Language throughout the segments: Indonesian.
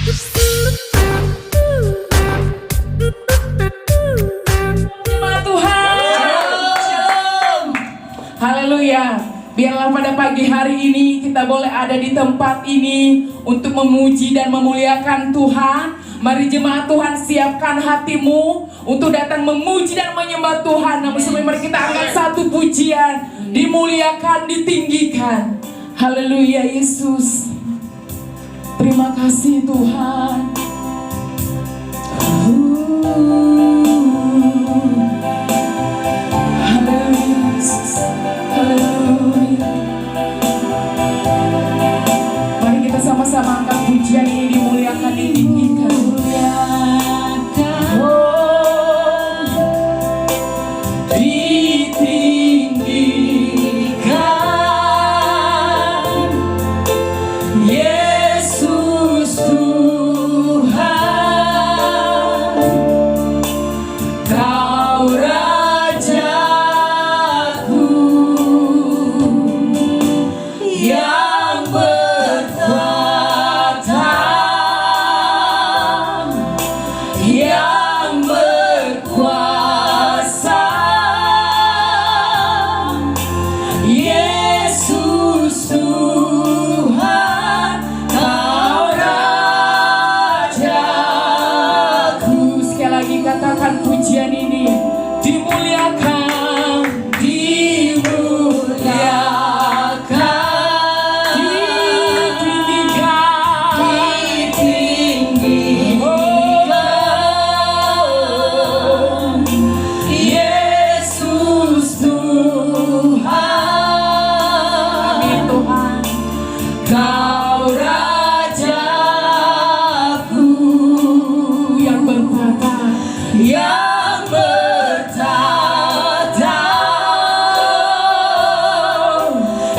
Haleluya. Biarlah pada pagi hari ini kita boleh ada di tempat ini untuk memuji dan memuliakan Tuhan. Mari jemaat Tuhan, siapkan hatimu untuk datang memuji dan menyembah Tuhan. Namun sebelum mari kita angkat satu pujian, dimuliakan, ditinggikan. Haleluya Yesus. Terima kasih Tuhan. Haleluya Yesus. Haleluya. Mari kita sama-sama angkat pujian ini, dimuliakan, ditinggikan. Katakan pujian ini, dimuliakan, dimuliakan, ditinggikan, ditinggikan. Yesus Tuhan, amin Tuhan. Kau Rajaku yang bertata, yang bertata,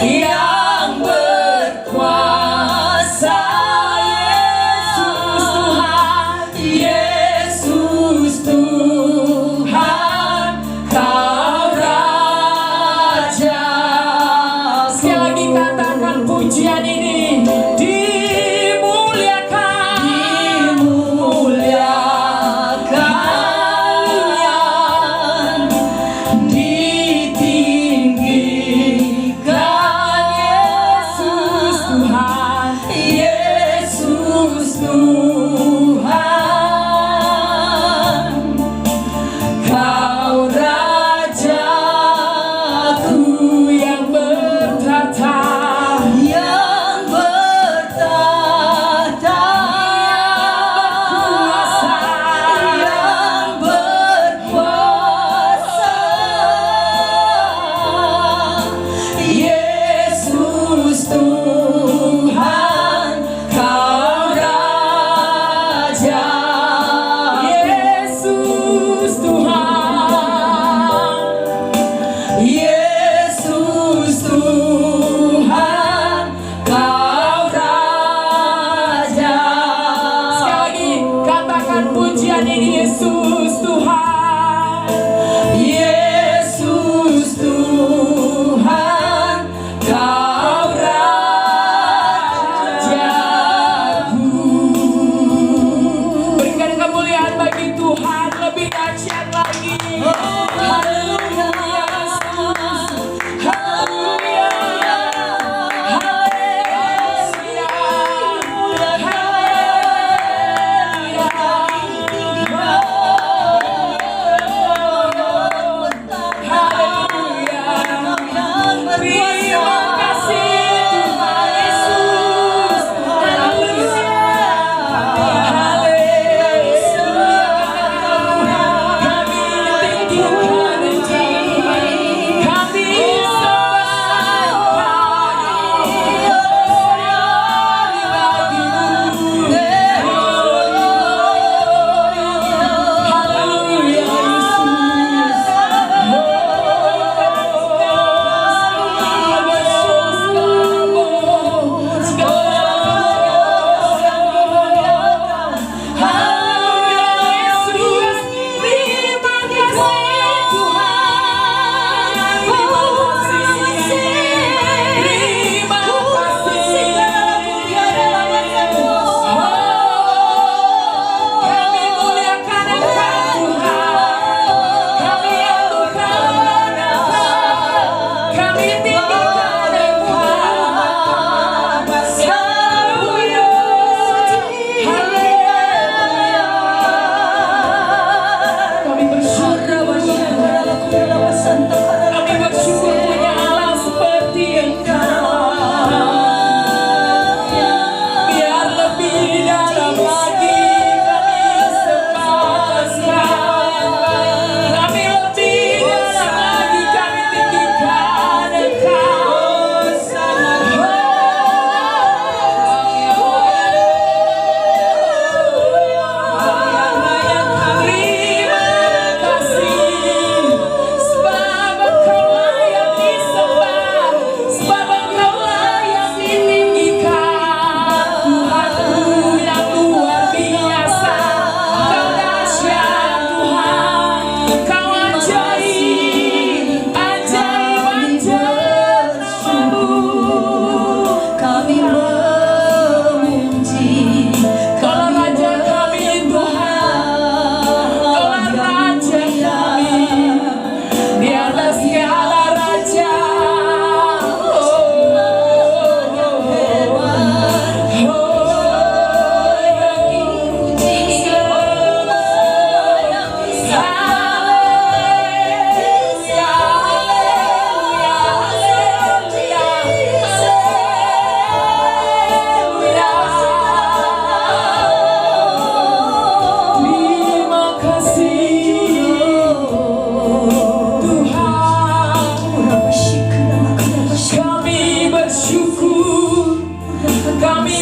yang berkuasa. Yesus Tuhan, Kau Raja. Sekali lagi katakan pujian ini, dimuliakan, dimuliakan, ditinggikan. Yesus Tuhan, Yesus Tuhan, Kau Rajaku yang bertata, yang bertata, yang berkuasa. Yesus Tuhan, Kau Raja. Yesus Tuhan, Yesus Tuhan, Kau Raja. Sekali lagi katakan pujian ini, Yesus Tuhan, Yesus Tuhan, Kau Rajaku. Berikan kemuliaan bagi Tuhan, lebih dahsyat lagi. Haleluya Yesus. Haleluya. Haleluya. Haleluya.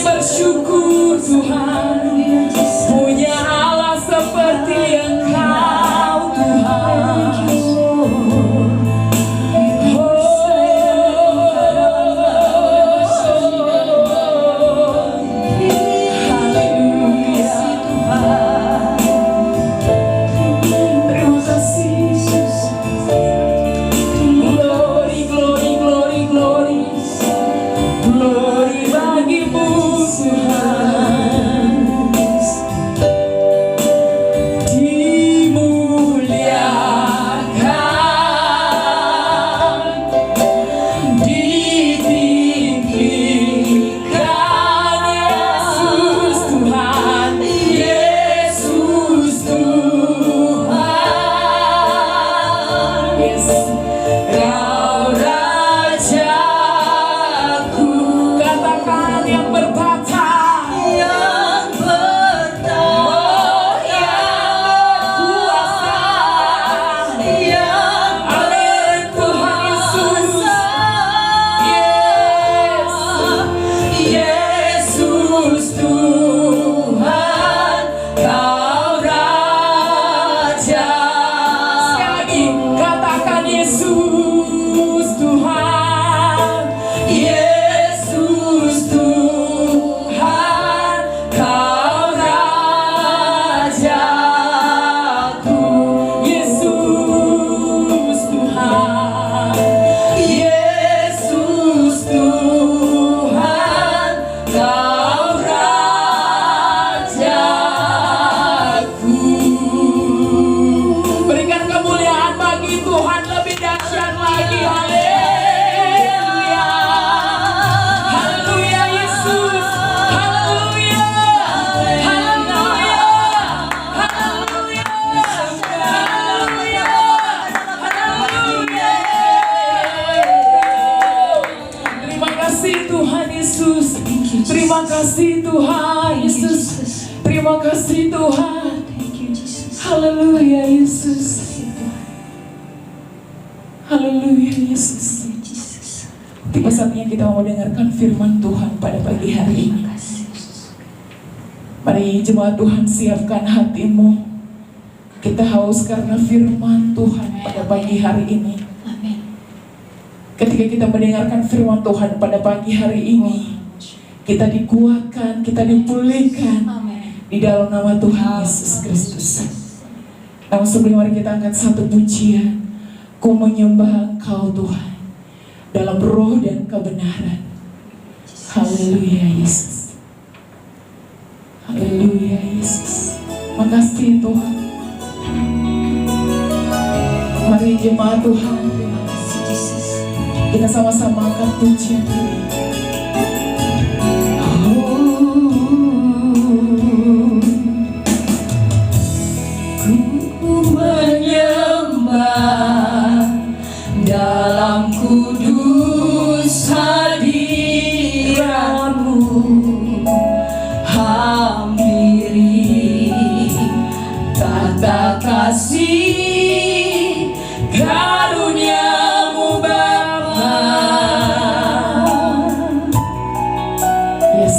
bersyukur Tuhan, punya Allah seperti Engkau Tuhan. Terima kasih Tuhan Yesus. Terima kasih Tuhan. Haleluya Yesus. Haleluya Yesus. Tiba saatnya kita mau dengarkan firman Tuhan pada pagi hari ini. Mari jemaat Tuhan, siapkan hatimu. Kita haus karena firman Tuhan pada pagi hari ini. Ketika kita mendengarkan firman Tuhan pada pagi hari ini, kita dikuatkan, kita dipulihkan di dalam nama Tuhan Yesus Kristus. Namun sebelum mari kita angkat satu pujian. Ku menyembah Engkau Tuhan dalam roh dan kebenaran. Haleluya Yesus. Haleluya Yesus. Makasih Tuhan. Mari jemaat Tuhan, kita sama-sama angkat pujian ini. Dalam kudus hadirat-Mu, hampiri tata kasih karunia-Mu Bapa. Yes.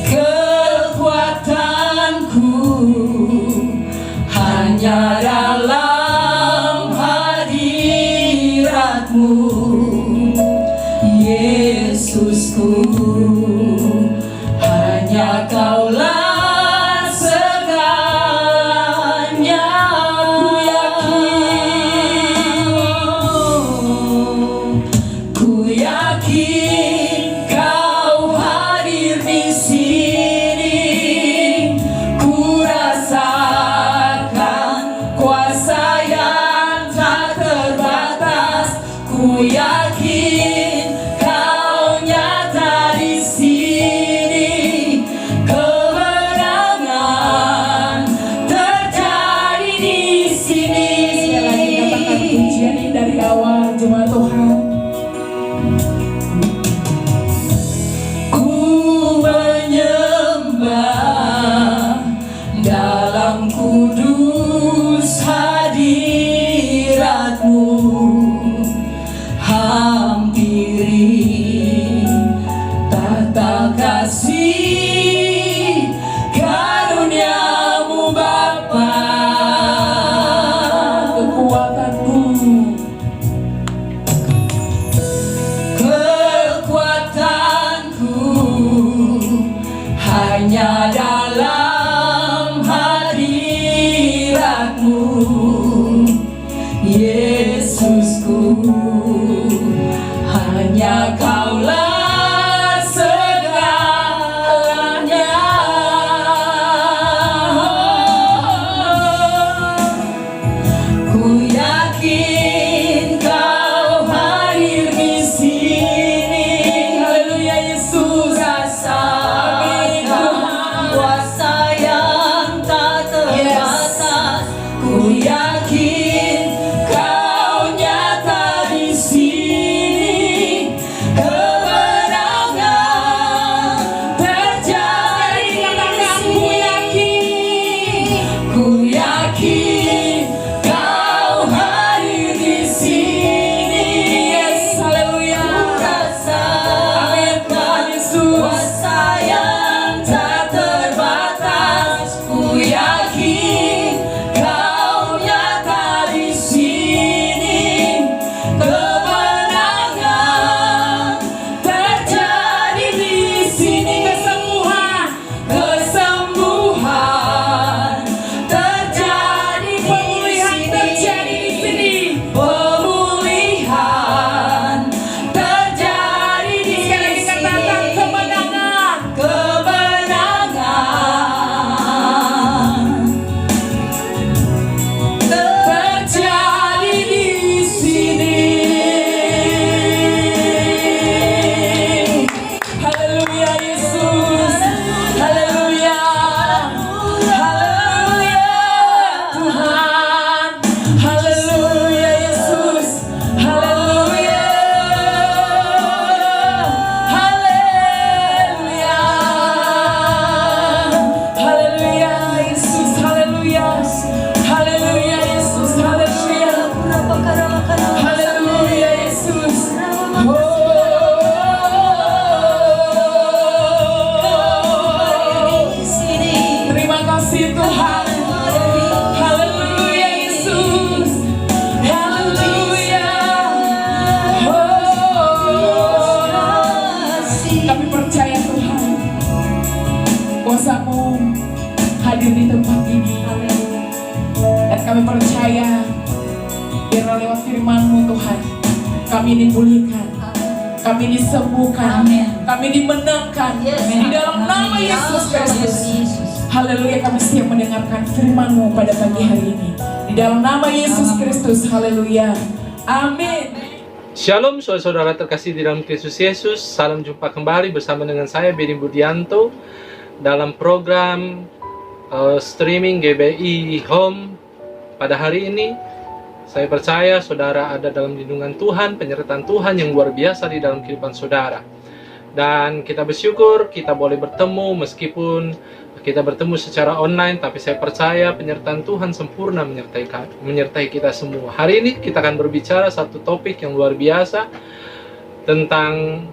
Kekuatanku hanya dalam Yesusku, hanya Kaulah segalanya. Ku yakin Kau hadir di sini. Ku rasakan kuasa yang tak terbatas. Ku yakin Kau nyata di sini. rasakan kuasa yang tak terbatas. Ku yakin Kau nyata di sini. Kemenangan terjadi di sini. Ku yakin Kau hadir di sini. Yes, haleluya. Ku rasakan kuasa yang tak terbatas. Ku yakin Kau nyata di sini. Kemenangan terjadi di sini. Kesembuhan terjadi di sini. Pemulihan terjadi di sini. Kemenangan. Kemenangan terjadi di sini. Haleluya Yesus. Haleluya. Haleluya Tuhan. Haleluya Yesus. Haleluya. Haleluya. Haleluya Yesus. Haleluya. Haleluya Yesus. Haleluya. Haleluya Yesus. Terima kasih Tuhan. Haleluya Yesus. Haleluya. Kami percaya Tuhan, kuasa-Mu hadir di tempat ini. Dan kami percaya biar lewat firman-Mu Tuhan, kami dipulihkan, kami disembuhkan, kami dimenangkan di dalam nama Yesus Kristus. Haleluya, kami siap mendengarkan firman-Mu pada pagi hari ini. Di dalam nama Yesus Kristus, haleluya. Amin. Shalom saudara-saudara terkasih di dalam Kristus Yesus. Salam jumpa kembali bersama dengan saya Bedi Budianto dalam program streaming GBI Home. Pada hari ini saya percaya saudara ada dalam lindungan Tuhan, penyertaan Tuhan yang luar biasa di dalam kehidupan saudara. Dan kita bersyukur kita boleh bertemu meskipun kita bertemu secara online, tapi saya percaya penyertaan Tuhan sempurna menyertai kita semua. Hari ini kita akan berbicara satu topik yang luar biasa tentang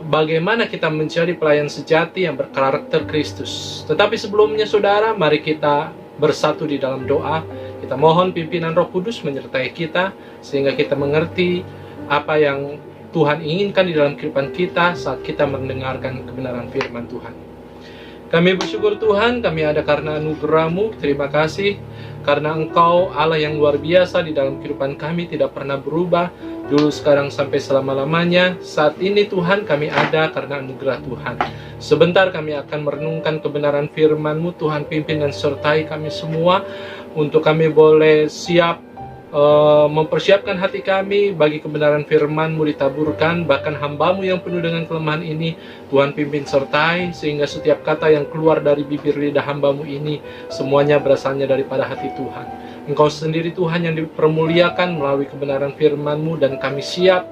bagaimana kita menjadi pelayan sejati yang berkarakter Kristus. Tetapi sebelumnya saudara, mari kita bersatu di dalam doa. Kita mohon pimpinan Roh Kudus menyertai kita sehingga kita mengerti apa yang Tuhan inginkan di dalam kehidupan kita saat kita mendengarkan kebenaran firman Tuhan. Kami bersyukur Tuhan, kami ada karena anugerah-Mu. Terima kasih karena Engkau Allah yang luar biasa di dalam kehidupan kami, tidak pernah berubah, dulu, sekarang, sampai selama-lamanya. Saat ini Tuhan kami ada karena anugerah Tuhan. Sebentar kami akan merenungkan kebenaran firman-Mu. Tuhan pimpin dan sertai kami semua untuk kami boleh siap mempersiapkan hati kami bagi kebenaran firman-Mu ditaburkan. Bahkan hamba-Mu yang penuh dengan kelemahan ini Tuhan pimpin sertai, sehingga setiap kata yang keluar dari bibir lidah hamba-Mu ini semuanya berasalnya daripada hati Tuhan. Engkau sendiri Tuhan yang dipermuliakan melalui kebenaran firman-Mu, dan kami siap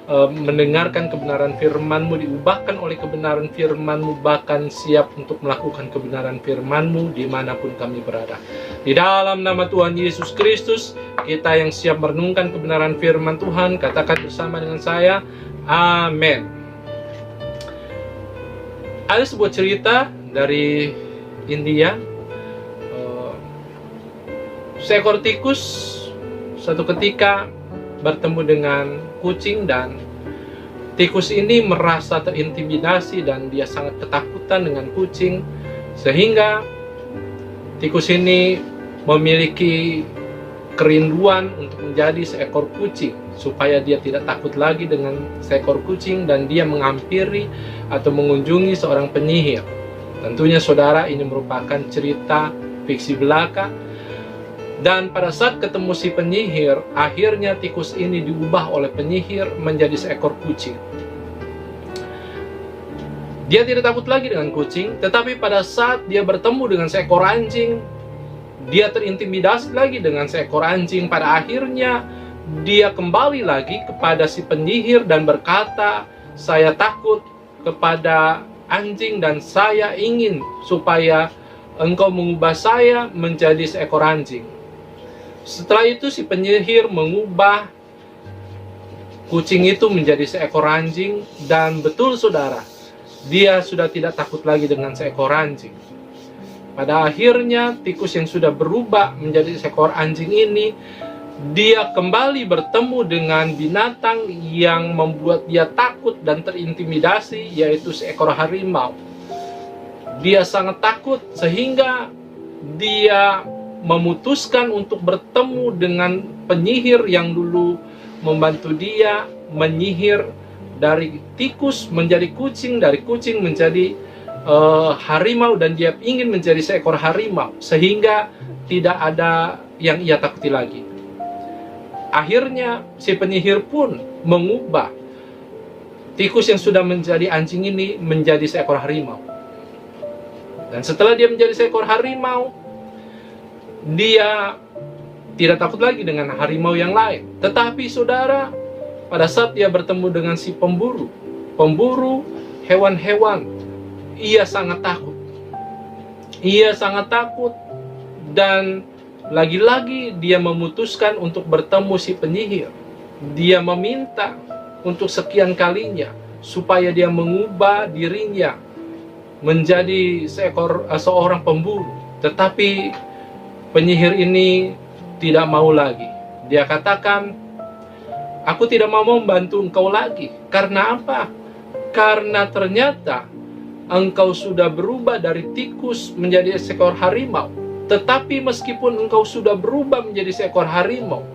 mendengarkan kebenaran firman-Mu, diubahkan oleh kebenaran firman-Mu, bahkan siap untuk melakukan kebenaran firman-Mu dimanapun kami berada. Di dalam nama Tuhan Yesus Kristus, kita yang siap merenungkan kebenaran firman Tuhan, katakan bersama dengan saya, amin. Ada sebuah cerita dari India. Seekor tikus suatu ketika bertemu dengan kucing, dan tikus ini merasa terintimidasi dan dia sangat ketakutan dengan kucing, sehingga tikus ini memiliki kerinduan untuk menjadi seekor kucing supaya dia tidak takut lagi dengan seekor kucing, dan dia menghampiri atau mengunjungi seorang penyihir. Tentunya saudara, ini merupakan cerita fiksi belaka. Dan pada saat ketemu si penyihir, akhirnya tikus ini diubah oleh penyihir menjadi seekor kucing. Dia tidak takut lagi dengan kucing, tetapi pada saat dia bertemu dengan seekor anjing, dia terintimidasi lagi dengan seekor anjing. Pada akhirnya, dia kembali lagi kepada si penyihir dan berkata, "Saya takut kepada anjing dan saya ingin supaya engkau mengubah saya menjadi seekor anjing." Setelah itu si penyihir mengubah kucing itu menjadi seekor anjing, dan betul saudara, dia sudah tidak takut lagi dengan seekor anjing. Pada akhirnya tikus yang sudah berubah menjadi seekor anjing ini, dia kembali bertemu dengan binatang yang membuat dia takut dan terintimidasi, yaitu seekor harimau. Dia sangat takut sehingga dia memutuskan untuk bertemu dengan penyihir yang dulu membantu dia menyihir dari tikus menjadi kucing, dari kucing menjadi harimau, dan dia ingin menjadi seekor harimau sehingga tidak ada yang ia takuti lagi. Akhirnya si penyihir pun mengubah tikus yang sudah menjadi anjing ini menjadi seekor harimau. Dan setelah dia menjadi seekor harimau, dia tidak takut lagi dengan harimau yang lain. Tetapi saudara, pada saat dia bertemu dengan si pemburu hewan-hewan, ia sangat takut. Ia sangat takut, dan lagi-lagi dia memutuskan untuk bertemu si penyihir. Dia meminta untuk sekian kalinya supaya dia mengubah dirinya menjadi seorang pemburu. Tetapi penyihir ini tidak mau lagi. Dia katakan, "Aku tidak mau membantu engkau lagi." Karena apa? Karena ternyata engkau sudah berubah dari tikus menjadi seekor harimau. Tetapi meskipun engkau sudah berubah menjadi seekor harimau,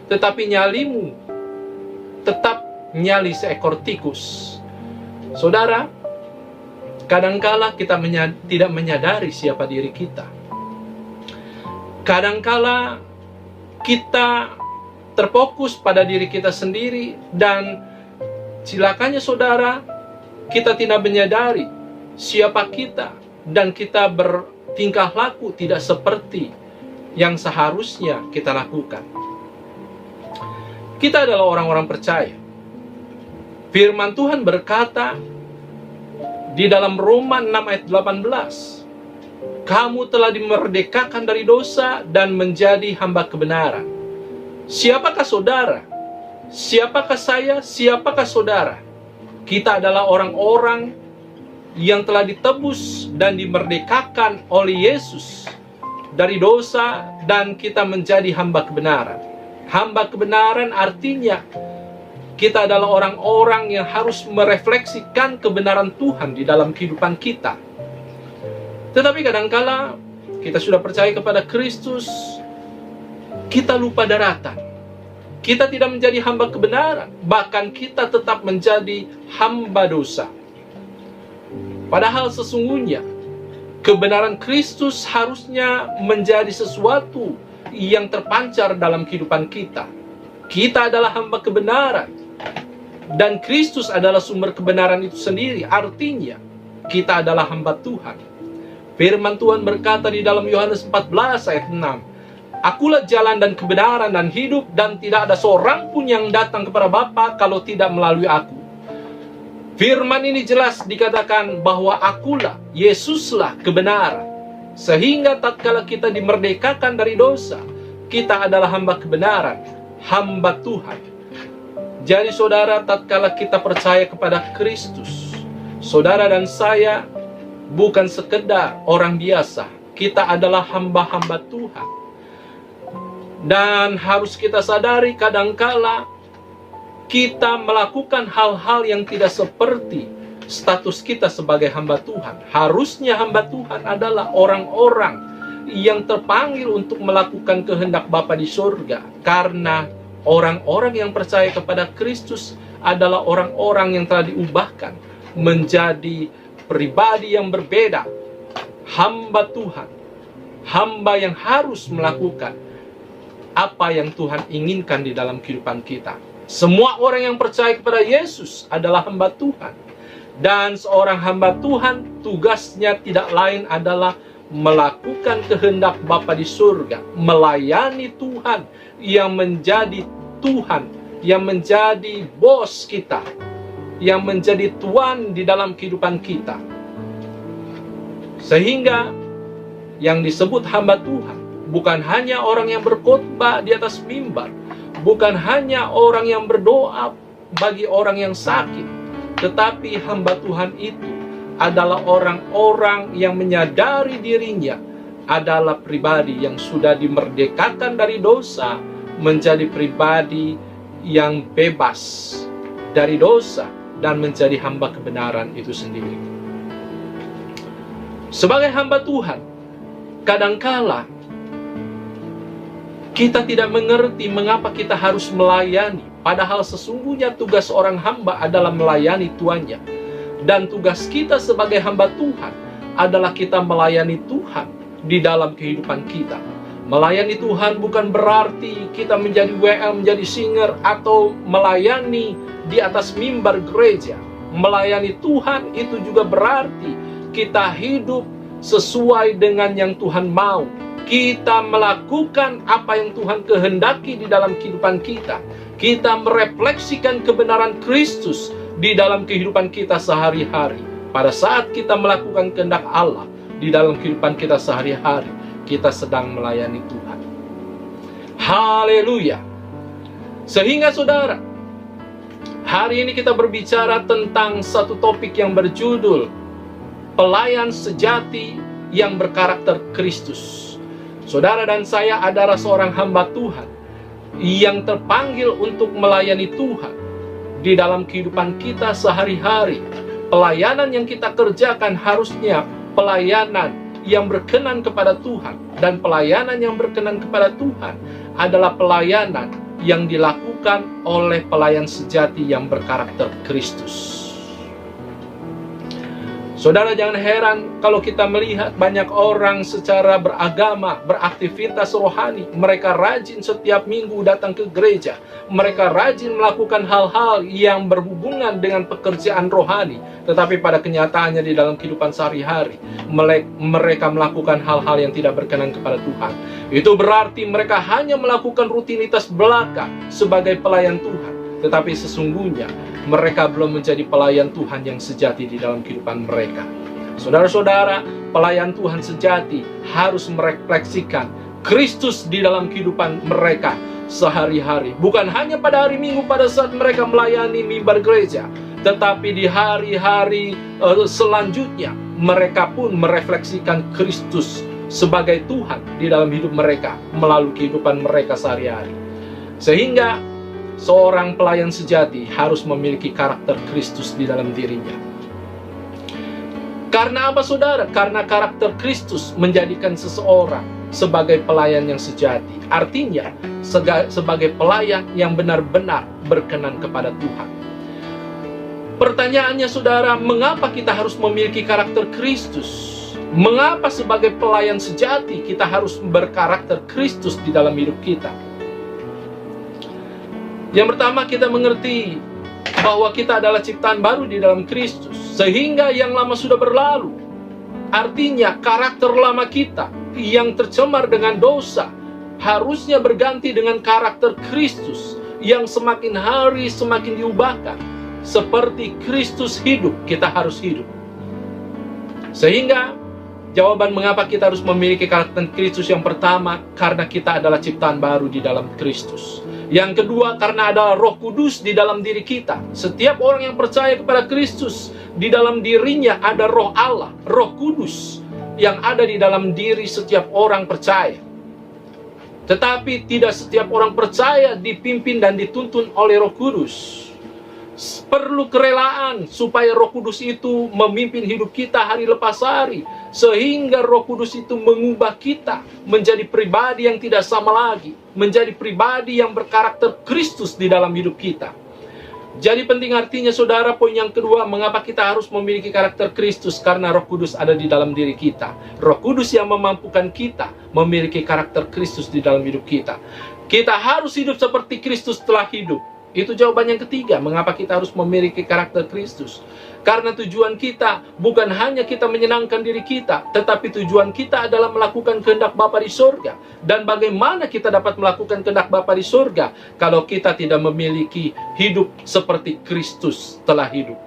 tetapi nyalimu tetap nyali seekor tikus. Saudara, kadangkala kita tidak menyadari siapa diri kita. Kadangkala kita terfokus pada diri kita sendiri, dan silakannya saudara, kita tidak menyadari siapa kita, dan kita bertingkah laku tidak seperti yang seharusnya kita lakukan. Kita adalah orang-orang percaya. Firman Tuhan berkata di dalam Roma 6 ayat 18, "Kamu telah dimerdekakan dari dosa dan menjadi hamba kebenaran." Siapakah saudara? Siapakah saya? Siapakah saudara? Kita adalah orang-orang yang telah ditebus dan dimerdekakan oleh Yesus dari dosa, dan kita menjadi hamba kebenaran. Hamba kebenaran artinya kita adalah orang-orang yang harus merefleksikan kebenaran Tuhan di dalam kehidupan kita. Tetapi kadangkala kita sudah percaya kepada Kristus, kita lupa daratan. Kita tidak menjadi hamba kebenaran, bahkan kita tetap menjadi hamba dosa. Padahal sesungguhnya kebenaran Kristus harusnya menjadi sesuatu yang terpancar dalam kehidupan kita. Kita adalah hamba kebenaran, dan Kristus adalah sumber kebenaran itu sendiri. Artinya kita adalah hamba Tuhan. Firman Tuhan berkata di dalam Yohanes 14 ayat 6, "Akulah jalan dan kebenaran dan hidup, dan tidak ada seorang pun yang datang kepada Bapa kalau tidak melalui aku." Firman ini jelas dikatakan bahwa akulah, Yesuslah kebenaran. Sehingga tatkala kita dimerdekakan dari dosa, kita adalah hamba kebenaran, hamba Tuhan. Jadi saudara, tatkala kita percaya kepada Kristus, saudara dan saya bukan sekedar orang biasa. Kita adalah hamba-hamba Tuhan. Dan harus kita sadari kadangkala kita melakukan hal-hal yang tidak seperti status kita sebagai hamba Tuhan. Harusnya hamba Tuhan adalah orang-orang yang terpanggil untuk melakukan kehendak Bapa di surga. Karena orang-orang yang percaya kepada Kristus adalah orang-orang yang telah diubahkan menjadi pribadi yang berbeda. Hamba Tuhan, hamba yang harus melakukan apa yang Tuhan inginkan di dalam kehidupan kita. Semua orang yang percaya kepada Yesus adalah hamba Tuhan. Dan seorang hamba Tuhan tugasnya tidak lain adalah melakukan kehendak Bapa di surga, melayani Tuhan yang menjadi Tuhan, yang menjadi bos kita, yang menjadi Tuhan di dalam kehidupan kita. Sehingga yang disebut hamba Tuhan bukan hanya orang yang berkhotbah di atas mimbar, bukan hanya orang yang berdoa bagi orang yang sakit, tetapi hamba Tuhan itu adalah orang-orang yang menyadari dirinya adalah pribadi yang sudah dimerdekakan dari dosa, menjadi pribadi yang bebas dari dosa dan menjadi hamba kebenaran itu sendiri. Sebagai hamba Tuhan, kadangkala kita tidak mengerti mengapa kita harus melayani, padahal sesungguhnya tugas seorang hamba adalah melayani tuannya. Dan tugas kita sebagai hamba Tuhan adalah kita melayani Tuhan di dalam kehidupan kita. Melayani Tuhan bukan berarti kita menjadi WL, menjadi singer, atau melayani di atas mimbar gereja. Melayani Tuhan itu juga berarti kita hidup sesuai dengan yang Tuhan mau. Kita melakukan apa yang Tuhan kehendaki di dalam kehidupan kita. Kita merefleksikan kebenaran Kristus di dalam kehidupan kita sehari-hari. Pada saat kita melakukan kehendak Allah di dalam kehidupan kita sehari-hari, kita sedang melayani Tuhan. Haleluya. Sehingga saudara, hari ini kita berbicara tentang satu topik yang berjudul pelayan sejati yang berkarakter Kristus. Saudara dan saya adalah seorang hamba Tuhan yang terpanggil untuk melayani Tuhan di dalam kehidupan kita sehari-hari. Pelayanan yang kita kerjakan harusnya pelayanan yang berkenan kepada Tuhan. Dan pelayanan yang berkenan kepada Tuhan adalah pelayanan yang dilakukan oleh pelayan sejati yang berkarakter Kristus. Saudara, jangan heran kalau kita melihat banyak orang secara beragama, beraktivitas rohani. Mereka rajin setiap minggu datang ke gereja. Mereka rajin melakukan hal-hal yang berhubungan dengan pekerjaan rohani. Tetapi pada kenyataannya di dalam kehidupan sehari-hari, mereka melakukan hal-hal yang tidak berkenan kepada Tuhan. Itu berarti mereka hanya melakukan rutinitas belaka sebagai pelayan Tuhan. Tetapi sesungguhnya mereka belum menjadi pelayan Tuhan yang sejati di dalam kehidupan mereka. Saudara-saudara, pelayan Tuhan sejati harus merefleksikan Kristus di dalam kehidupan mereka sehari-hari. Bukan hanya pada hari Minggu pada saat mereka melayani mimbar gereja, tetapi di hari-hari selanjutnya mereka pun merefleksikan Kristus sebagai Tuhan di dalam hidup mereka melalui kehidupan mereka sehari-hari. Sehingga seorang pelayan sejati harus memiliki karakter Kristus di dalam dirinya. Karena apa saudara? Karena karakter Kristus menjadikan seseorang sebagai pelayan yang sejati. Artinya, sebagai pelayan yang benar-benar berkenan kepada Tuhan. Pertanyaannya saudara, mengapa kita harus memiliki karakter Kristus? Mengapa sebagai pelayan sejati kita harus berkarakter Kristus di dalam hidup kita? Yang pertama, kita mengerti bahwa kita adalah ciptaan baru di dalam Kristus, sehingga yang lama sudah berlalu. Artinya, karakter lama kita yang tercemar dengan dosa harusnya berganti dengan karakter Kristus yang semakin hari semakin diubahkan. Seperti Kristus hidup, kita harus hidup. Sehingga, jawaban mengapa kita harus memiliki karakter Kristus yang pertama, karena kita adalah ciptaan baru di dalam Kristus. Yang kedua, karena ada Roh Kudus di dalam diri kita. Setiap orang yang percaya kepada Kristus, di dalam dirinya ada Roh Allah, Roh Kudus yang ada di dalam diri setiap orang percaya. Tetapi tidak setiap orang percaya dipimpin dan dituntun oleh Roh Kudus. Perlu kerelaan supaya Roh Kudus itu memimpin hidup kita hari lepas hari, sehingga Roh Kudus itu mengubah kita menjadi pribadi yang tidak sama lagi, menjadi pribadi yang berkarakter Kristus di dalam hidup kita. Jadi penting artinya saudara, poin yang kedua, mengapa kita harus memiliki karakter Kristus? Karena Roh Kudus ada di dalam diri kita. Roh Kudus yang memampukan kita memiliki karakter Kristus di dalam hidup kita. Kita harus hidup seperti Kristus telah hidup. Itu jawaban yang ketiga, mengapa kita harus memiliki karakter Kristus. Karena tujuan kita bukan hanya kita menyenangkan diri kita, tetapi tujuan kita adalah melakukan kehendak Bapa di surga. Dan bagaimana kita dapat melakukan kehendak Bapa di surga kalau kita tidak memiliki hidup seperti Kristus telah hidup.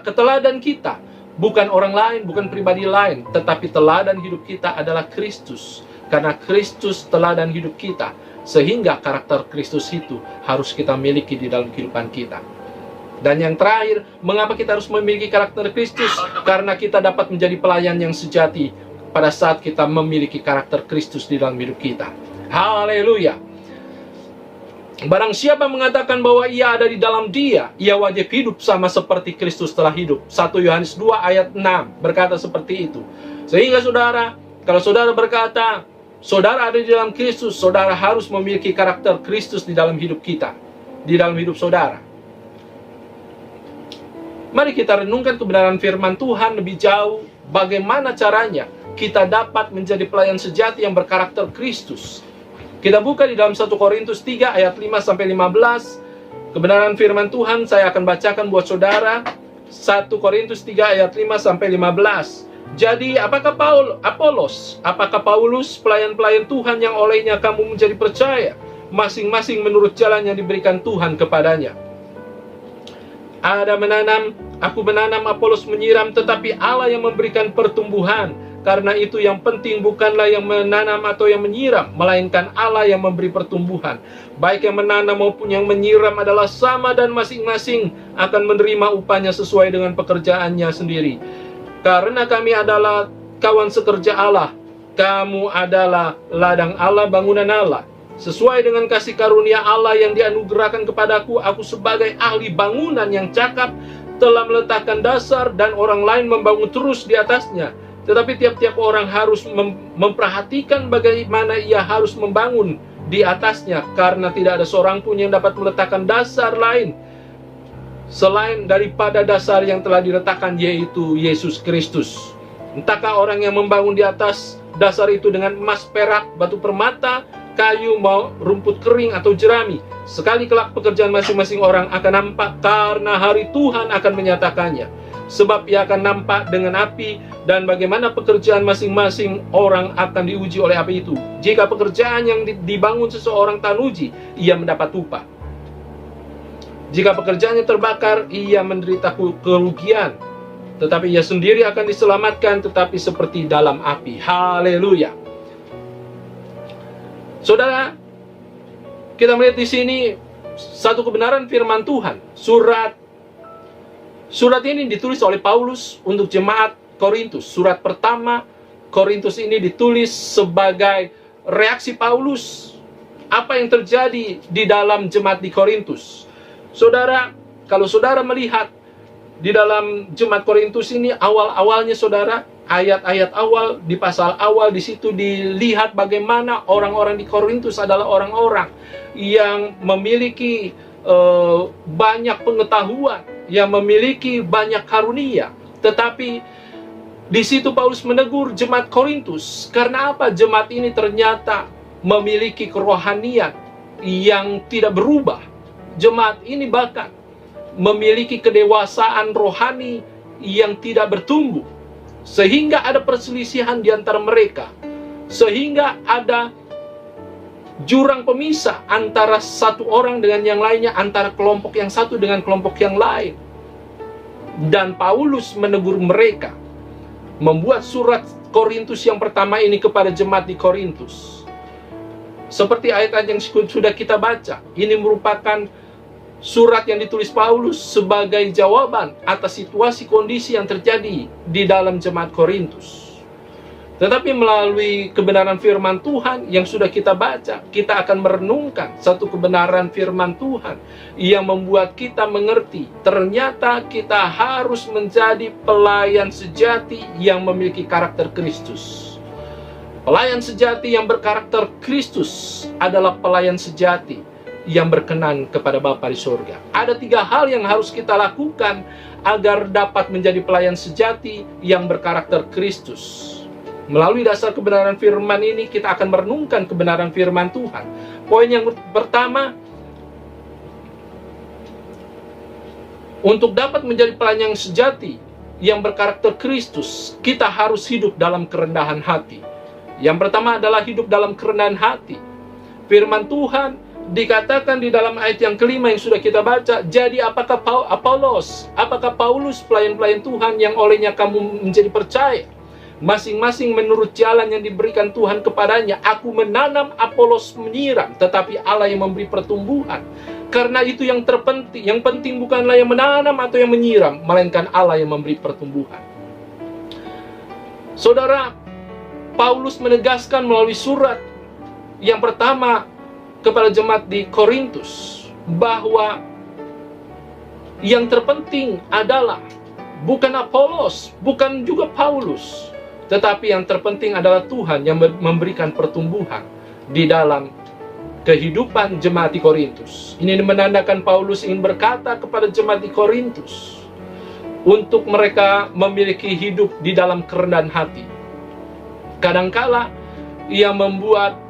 Keteladan kita bukan orang lain, bukan pribadi lain, tetapi teladan hidup kita adalah Kristus. Karena Kristus teladan hidup kita, sehingga karakter Kristus itu harus kita miliki di dalam kehidupan kita. Dan yang terakhir, mengapa kita harus memiliki karakter Kristus? Karena kita dapat menjadi pelayan yang sejati pada saat kita memiliki karakter Kristus di dalam hidup kita. Haleluya. Barang siapa mengatakan bahwa ia ada di dalam Dia, ia wajib hidup sama seperti Kristus telah hidup. 1 Yohanes 2 ayat 6 berkata seperti itu. Sehingga saudara, kalau saudara berkata saudara ada di dalam Kristus, saudara harus memiliki karakter Kristus di dalam hidup kita, di dalam hidup saudara. Mari kita renungkan kebenaran firman Tuhan lebih jauh. Bagaimana caranya kita dapat menjadi pelayan sejati yang berkarakter Kristus. Kita buka di dalam 1 Korintus 3 ayat 5-15. Kebenaran firman Tuhan saya akan bacakan buat saudara. 1 Korintus 3 ayat 5-15. Jadi apakah Apolos, apakah Paulus pelayan-pelayan Tuhan yang olehnya kamu menjadi percaya, masing-masing menurut jalan yang diberikan Tuhan kepadanya? Ada menanam, aku menanam, Apolos menyiram, tetapi Allah yang memberikan pertumbuhan. Karena itu yang penting bukanlah yang menanam atau yang menyiram, melainkan Allah yang memberi pertumbuhan. Baik yang menanam maupun yang menyiram adalah sama, dan masing-masing akan menerima upahnya sesuai dengan pekerjaannya sendiri. Karena kami adalah kawan sekerja Allah, kamu adalah ladang Allah, bangunan Allah. Sesuai dengan kasih karunia Allah yang dianugerahkan kepadaku, aku sebagai ahli bangunan yang cakap telah meletakkan dasar, dan orang lain membangun terus di atasnya. Tetapi tiap-tiap orang harus memperhatikan bagaimana ia harus membangun di atasnya, karena tidak ada seorang pun yang dapat meletakkan dasar lain selain daripada dasar yang telah diletakkan, yaitu Yesus Kristus. Entahkah orang yang membangun di atas dasar itu dengan emas, perak, batu permata, kayu, mau rumput kering atau jerami, sekali kelak pekerjaan masing-masing orang akan nampak, karena hari Tuhan akan menyatakannya. Sebab ia akan nampak dengan api, dan bagaimana pekerjaan masing-masing orang akan diuji oleh api itu. Jika pekerjaan yang dibangun seseorang tak uji, ia mendapat upah. Jika pekerjaannya terbakar, ia menderita kerugian, tetapi ia sendiri akan diselamatkan, tetapi seperti dalam api. Haleluya. Saudara, kita melihat di sini satu kebenaran firman Tuhan. Surat ini ditulis oleh Paulus untuk jemaat Korintus. Surat pertama Korintus ini ditulis sebagai reaksi Paulus apa yang terjadi di dalam jemaat di Korintus. Saudara, kalau saudara melihat di dalam jemaat Korintus ini, awal-awalnya saudara, ayat-ayat awal, di pasal awal, di situ dilihat bagaimana orang-orang di Korintus adalah orang-orang yang memiliki banyak pengetahuan, yang memiliki banyak karunia. Tetapi di situ Paulus menegur jemaat Korintus. Karena apa? Jemaat ini ternyata memiliki kerohanian yang tidak berubah. Jemaat ini bahkan memiliki kedewasaan rohani yang tidak bertumbuh, sehingga ada perselisihan di antara mereka, sehingga ada jurang pemisah antara satu orang dengan yang lainnya, antara kelompok yang satu dengan kelompok yang lain. Dan Paulus menegur mereka, membuat surat Korintus yang pertama ini kepada jemaat di Korintus. Seperti ayat-ayat yang sudah kita baca, ini merupakan surat yang ditulis Paulus sebagai jawaban atas situasi kondisi yang terjadi di dalam jemaat Korintus. Tetapi melalui kebenaran firman Tuhan yang sudah kita baca, kita akan merenungkan satu kebenaran firman Tuhan yang membuat kita mengerti ternyata kita harus menjadi pelayan sejati yang memiliki karakter Kristus. Pelayan sejati yang berkarakter Kristus adalah pelayan sejati yang berkenan kepada Bapa di surga. Ada 3 hal yang harus kita lakukan agar dapat menjadi pelayan sejati yang berkarakter Kristus. Melalui dasar kebenaran firman ini, kita akan merenungkan kebenaran firman Tuhan. Poin yang pertama, Untuk dapat menjadi pelayan yang sejati, yang berkarakter Kristus, kita harus hidup dalam kerendahan hati. Yang pertama adalah hidup dalam kerendahan hati. Firman Tuhan dikatakan di dalam ayat yang kelima yang sudah kita baca, jadi apakah Paulus pelayan-pelayan Tuhan yang olehnya kamu menjadi percaya? Masing-masing menurut jalan yang diberikan Tuhan kepadanya. Aku menanam, Apolos menyiram, tetapi Allah yang memberi pertumbuhan. Karena itu yang terpenting, yang penting bukanlah yang menanam atau yang menyiram, melainkan Allah yang memberi pertumbuhan. Saudara, Paulus menegaskan melalui surat yang pertama kepada jemaat di Korintus bahwa yang terpenting adalah bukan Apolos, bukan juga Paulus, tetapi yang terpenting adalah Tuhan yang memberikan pertumbuhan di dalam kehidupan jemaat di Korintus. Ini menandakan Paulus ingin berkata kepada jemaat di Korintus untuk mereka memiliki hidup di dalam kerendahan hati. Kadangkala ia membuat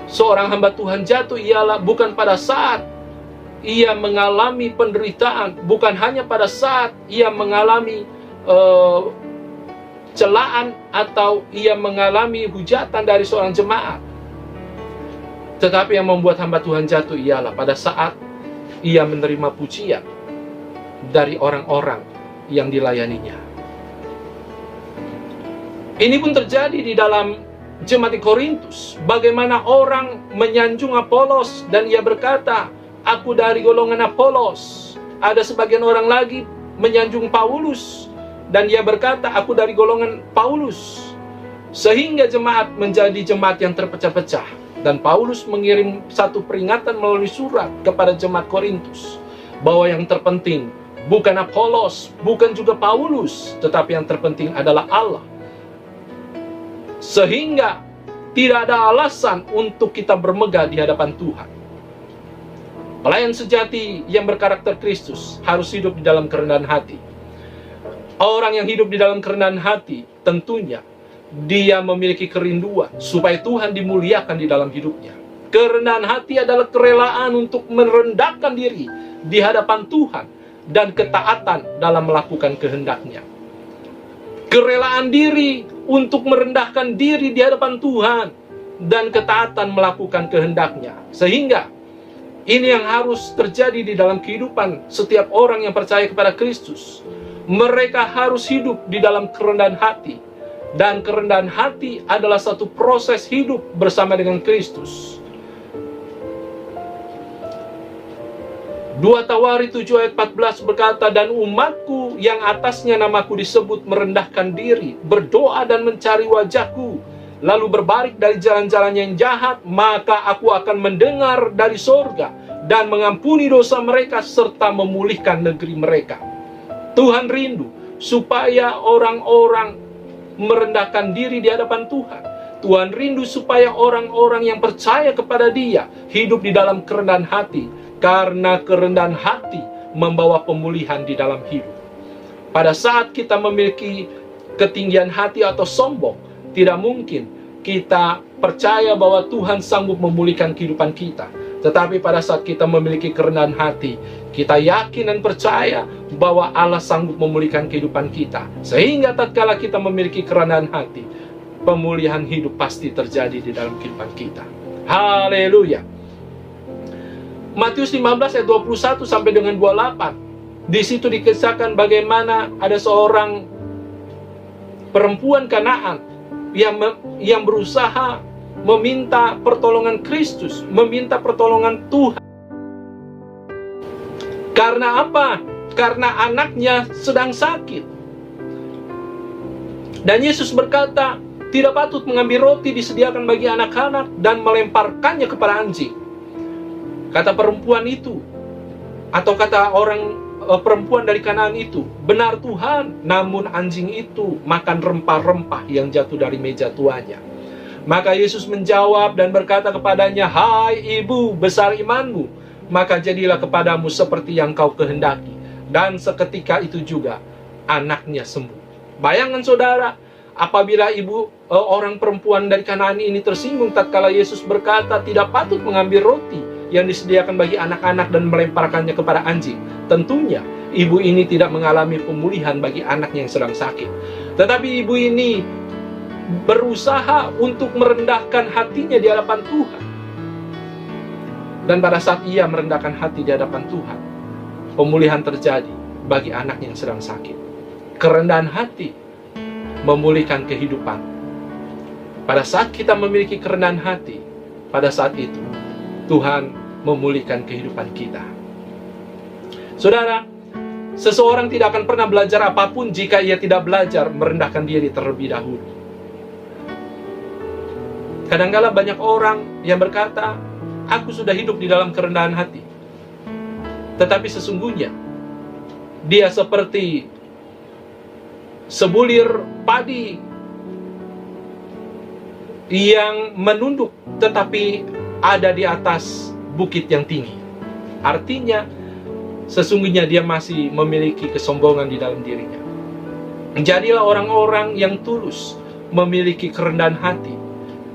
seorang hamba Tuhan jatuh ialah bukan pada saat ia mengalami penderitaan, bukan hanya pada saat ia mengalami celaan atau ia mengalami hujatan dari seorang jemaat. Tetapi yang membuat hamba Tuhan jatuh ialah pada saat ia menerima pujian dari orang-orang yang dilayaninya. Ini pun terjadi di dalam jemaat di Korintus. Bagaimana orang menyanjung Apolos dan ia berkata, aku dari golongan Apolos. Ada sebagian orang lagi menyanjung Paulus dan ia berkata, aku dari golongan Paulus. Sehingga jemaat menjadi jemaat yang terpecah-pecah. Dan Paulus mengirim satu peringatan melalui surat kepada jemaat Korintus bahwa yang terpenting bukan Apolos, bukan juga Paulus, tetapi yang terpenting adalah Allah. Sehingga tidak ada alasan untuk kita bermegah di hadapan Tuhan. Pelayan sejati yang berkarakter Kristus harus hidup di dalam kerendahan hati. Orang yang hidup di dalam kerendahan hati tentunya dia memiliki kerinduan supaya Tuhan dimuliakan di dalam hidupnya. Kerendahan hati adalah kerelaan untuk merendahkan diri di hadapan Tuhan dan ketaatan dalam melakukan kehendaknya. Kerelaan diri untuk merendahkan diri di hadapan Tuhan dan ketaatan melakukan kehendaknya. Sehingga ini yang harus terjadi di dalam kehidupan setiap orang yang percaya kepada Kristus. Mereka harus hidup di dalam kerendahan hati. Dan kerendahan hati adalah satu proses hidup bersama dengan Kristus. 2 Tawari 7 ayat 14 berkata, dan umatku yang atasnya namaku disebut merendahkan diri, berdoa dan mencari wajahku, lalu berbalik dari jalan-jalan yang jahat, maka aku akan mendengar dari sorga dan mengampuni dosa mereka serta memulihkan negeri mereka. Tuhan rindu supaya orang-orang merendahkan diri di hadapan Tuhan. Tuhan rindu supaya orang-orang yang percaya kepada Dia hidup di dalam kerendahan hati, karena kerendahan hati membawa pemulihan di dalam hidup. Pada saat kita memiliki ketinggian hati atau sombong, tidak mungkin kita percaya bahwa Tuhan sanggup memulihkan kehidupan kita. Tetapi pada saat kita memiliki kerendahan hati, kita yakin dan percaya bahwa Allah sanggup memulihkan kehidupan kita. Sehingga tatkala kita memiliki kerendahan hati, pemulihan hidup pasti terjadi di dalam kehidupan kita. Haleluya. Matius 15 ayat 21 sampai dengan 28. Di situ dikisahkan bagaimana ada seorang perempuan Kanaan yang berusaha meminta pertolongan Kristus, meminta pertolongan Tuhan. Karena apa? Karena anaknya sedang sakit. Dan Yesus berkata, tidak patut mengambil roti disediakan bagi anak-anak dan melemparkannya kepada anjing. Kata perempuan itu, atau kata perempuan dari Kanaan itu, benar Tuhan, namun anjing itu makan rempah-rempah yang jatuh dari meja tuannya. Maka Yesus menjawab dan berkata kepadanya, hai ibu, besar imanmu, maka jadilah kepadamu seperti yang kau kehendaki. Dan seketika itu juga anaknya sembuh. Bayangkan saudara, apabila orang perempuan dari Kanaan ini tersinggung tatkala Yesus berkata tidak patut mengambil roti yang disediakan bagi anak-anak dan melemparkannya kepada anjing. Tentunya ibu ini tidak mengalami pemulihan bagi anaknya yang sedang sakit. Tetapi ibu ini berusaha untuk merendahkan hatinya di hadapan Tuhan. Dan pada saat ia merendahkan hati di hadapan Tuhan, pemulihan terjadi bagi anaknya yang sedang sakit. Kerendahan hati memulihkan kehidupan. Pada saat kita memiliki kerendahan hati, pada saat itu Tuhan memulihkan kehidupan kita. Saudara, seseorang tidak akan pernah belajar apapun jika ia tidak belajar merendahkan diri terlebih dahulu. Kadang-kala banyak orang yang berkata, aku sudah hidup di dalam kerendahan hati. Tetapi sesungguhnya dia seperti sebulir padi yang menunduk tetapi ada di atas bukit yang tinggi. Artinya sesungguhnya dia masih memiliki kesombongan di dalam dirinya. Jadilah orang-orang yang tulus, memiliki kerendahan hati,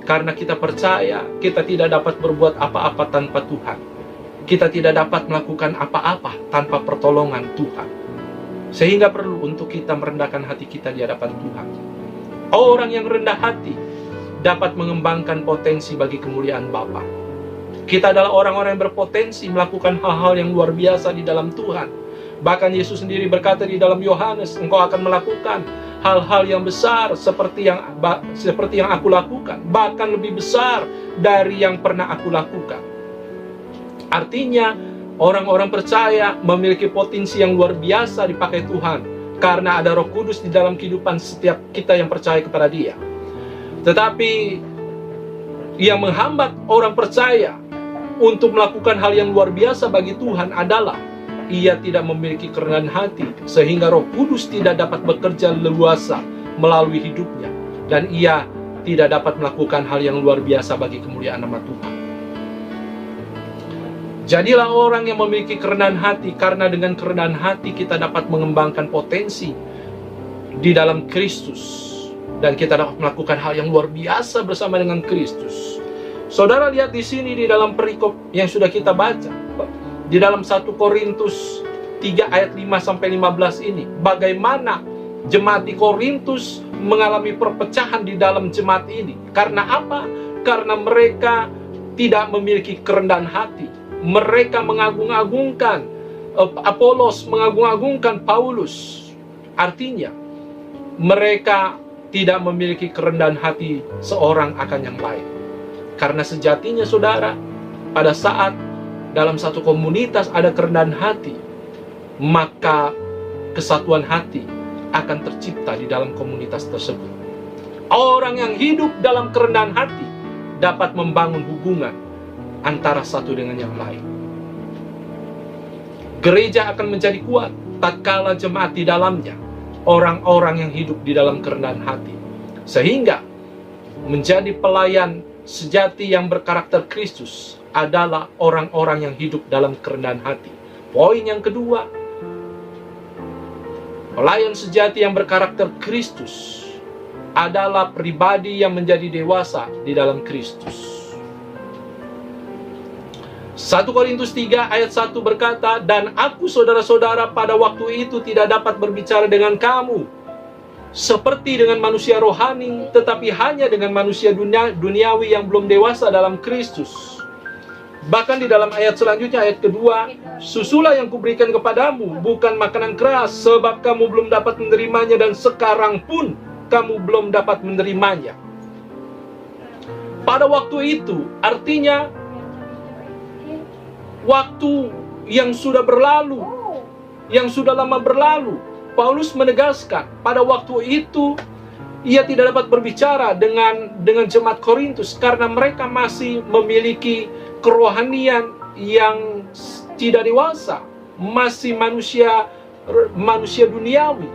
karena kita percaya kita tidak dapat berbuat apa-apa tanpa Tuhan. Kita tidak dapat melakukan apa-apa tanpa pertolongan Tuhan. Sehingga perlu untuk kita merendahkan hati kita di hadapan Tuhan. Orang yang rendah hati dapat mengembangkan potensi bagi kemuliaan Bapa. Kita adalah orang-orang yang berpotensi melakukan hal-hal yang luar biasa di dalam Tuhan. Bahkan Yesus sendiri berkata di dalam Yohanes, engkau akan melakukan hal-hal yang besar seperti yang aku lakukan, bahkan lebih besar dari yang pernah aku lakukan. Artinya orang-orang percaya memiliki potensi yang luar biasa dipakai Tuhan, karena ada Roh Kudus di dalam kehidupan setiap kita yang percaya kepada Dia. Tetapi yang menghambat orang percaya untuk melakukan hal yang luar biasa bagi Tuhan adalah ia tidak memiliki kerendahan hati, sehingga Roh Kudus tidak dapat bekerja leluasa melalui hidupnya, dan ia tidak dapat melakukan hal yang luar biasa bagi kemuliaan nama Tuhan. Jadilah orang yang memiliki kerendahan hati, karena dengan kerendahan hati kita dapat mengembangkan potensi di dalam Kristus, dan kita dapat melakukan hal yang luar biasa bersama dengan Kristus. Saudara lihat di sini di dalam perikop yang sudah kita baca, di dalam 1 Korintus 3 ayat 5-15 ini, bagaimana jemaat di Korintus mengalami perpecahan di dalam jemaat ini. Karena apa? Karena mereka tidak memiliki kerendahan hati. Mereka mengagung-agungkan Apolos, mengagung-agungkan Paulus. Artinya mereka tidak memiliki kerendahan hati seorang akan yang lain. Karena sejatinya saudara, pada saat dalam satu komunitas ada kerendahan hati, maka kesatuan hati akan tercipta di dalam komunitas tersebut. Orang yang hidup dalam kerendahan hati dapat membangun hubungan antara satu dengan yang lain. Gereja akan menjadi kuat tatkala jemaat di dalamnya orang-orang yang hidup di dalam kerendahan hati, sehingga menjadi pelayan sejati yang berkarakter Kristus adalah orang-orang yang hidup dalam kerendahan hati. Poin yang kedua, pelayan sejati yang berkarakter Kristus adalah pribadi yang menjadi dewasa di dalam Kristus. 1 Korintus 3 ayat 1 berkata, dan aku saudara-saudara pada waktu itu tidak dapat berbicara dengan kamu seperti dengan manusia rohani, tetapi hanya dengan manusia duniawi yang belum dewasa dalam Kristus. Bahkan di dalam ayat selanjutnya, ayat kedua, susulah yang kuberikan kepadamu, bukan makanan keras, sebab kamu belum dapat menerimanya, dan sekarang pun kamu belum dapat menerimanya. Pada waktu itu, artinya waktu yang sudah berlalu, yang sudah lama berlalu. Paulus menegaskan, pada waktu itu ia tidak dapat berbicara dengan jemaat Korintus karena mereka masih memiliki kerohanian yang tidak dewasa, masih manusia duniawi.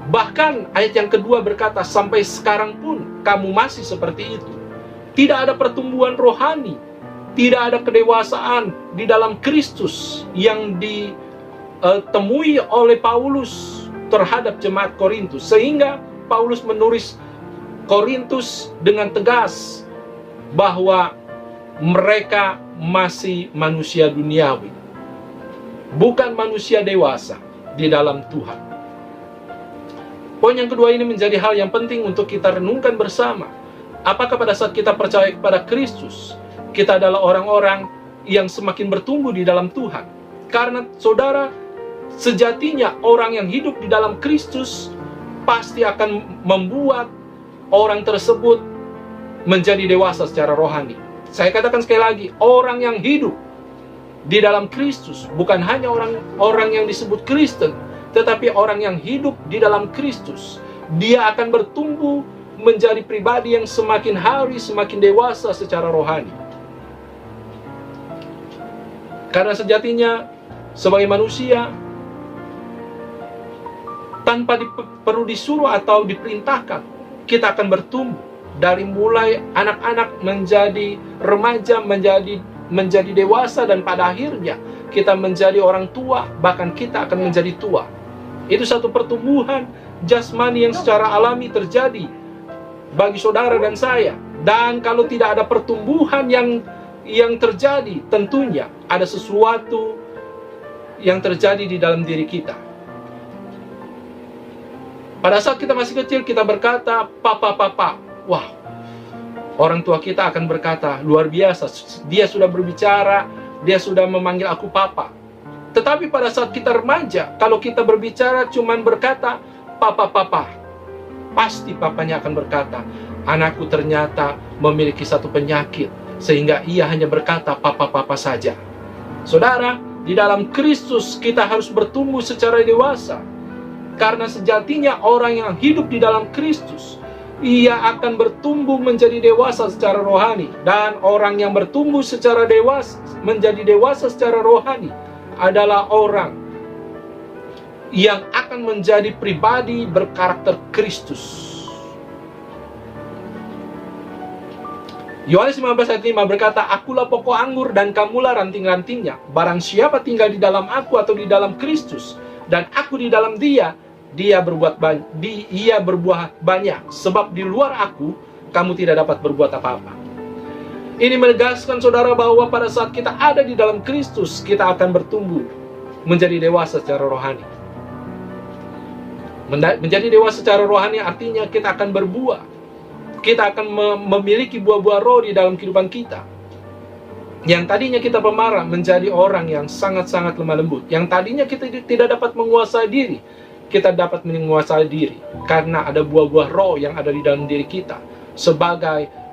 Bahkan ayat yang kedua berkata, sampai sekarang pun kamu masih seperti itu. Tidak ada pertumbuhan rohani, tidak ada kedewasaan di dalam Kristus yang ditemui oleh Paulus terhadap jemaat Korintus. Sehingga Paulus menulis Korintus dengan tegas bahwa mereka masih manusia duniawi, bukan manusia dewasa di dalam Tuhan. Poin yang kedua ini menjadi hal yang penting untuk kita renungkan bersama. Apakah pada saat kita percaya kepada Kristus, kita adalah orang-orang yang semakin bertumbuh di dalam Tuhan? Karena saudara, sejatinya orang yang hidup di dalam Kristus pasti akan membuat orang tersebut menjadi dewasa secara rohani. Saya katakan sekali lagi, orang yang hidup di dalam Kristus bukan hanya orang yang disebut Kristen, tetapi orang yang hidup di dalam Kristus, dia akan bertumbuh menjadi pribadi yang semakin hari semakin dewasa secara rohani. Karena sejatinya sebagai manusia, tanpa perlu disuruh atau diperintahkan, kita akan bertumbuh dari mulai anak-anak menjadi remaja, menjadi dewasa, dan pada akhirnya kita menjadi orang tua, bahkan kita akan menjadi tua. Itu satu pertumbuhan jasmani yang secara alami terjadi bagi saudara dan saya. Dan kalau tidak ada pertumbuhan yang terjadi, tentunya ada sesuatu yang terjadi di dalam diri kita. Pada saat kita masih kecil, kita berkata, "Papa, papa." Wah, orang tua kita akan berkata, "Luar biasa, dia sudah berbicara, dia sudah memanggil aku papa." Tetapi pada saat kita remaja, kalau kita berbicara cuman berkata, "Papa, papa," pasti papanya akan berkata, "Anakku ternyata memiliki satu penyakit, sehingga ia hanya berkata papa, papa saja." Saudara, di dalam Kristus kita harus bertumbuh secara dewasa. Karena sejatinya orang yang hidup di dalam Kristus, ia akan bertumbuh menjadi dewasa secara rohani. Dan orang yang bertumbuh secara dewasa, menjadi dewasa secara rohani, adalah orang yang akan menjadi pribadi berkarakter Kristus. Yohanes 15 ayat 5 berkata, "Akulah pokok anggur dan kamulah ranting-rantingnya. Barang siapa tinggal di dalam aku atau di dalam Kristus, dan aku di dalam dia, ia berbuah banyak. Sebab di luar aku, kamu tidak dapat berbuat apa-apa." Ini menegaskan saudara bahwa pada saat kita ada di dalam Kristus, kita akan bertumbuh menjadi dewasa secara rohani. Menjadi dewasa secara rohani artinya kita akan berbuah. Kita akan memiliki buah-buah roh di dalam kehidupan kita. Yang tadinya kita pemarah menjadi orang yang sangat-sangat lemah lembut. Yang tadinya kita tidak dapat menguasai diri, kita dapat menguasai diri. Karena ada buah-buah roh yang ada di dalam diri kita. Sebagai